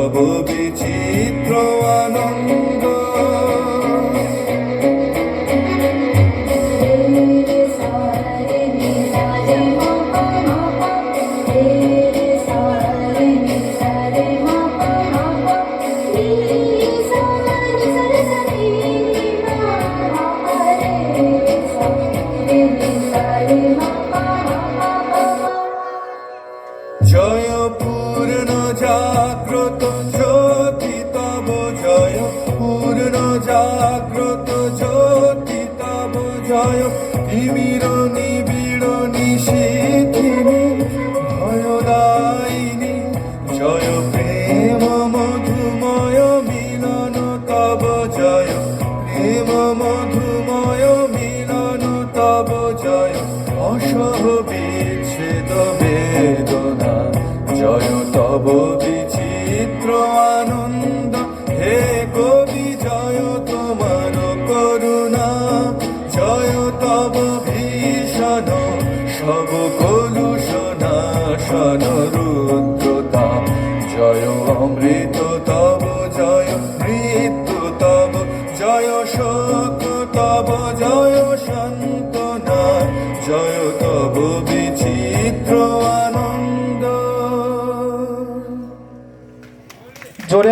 তব বিচিত্র আনন্দ। জয় পূর্ণ জাগ্রত জ্যোতি তব, জয় পূর্ণ জাগ্রত জ্যোতি তব, জয় তিমির নিবিড় নিশীথিনী ভয়দায়িনী, জয় প্রেম মধুময় মিলন তব, জয় প্রেম মধুময় মিলন তব, জয় অসহ বিচ্ছেদ বেদনা, জয় তব বিচিত্র আনন্দ। হে কবি জয় তোমার করুণা, জয় তব ভীষণ সব কলুষনা শন রুদ্রতা, জয় অমৃত তব, জয় মৃত্যু তব, জয় শোক তব, জয় সান্ত্বনা, জয় তব বিচিত্র আনন্দ। জোরে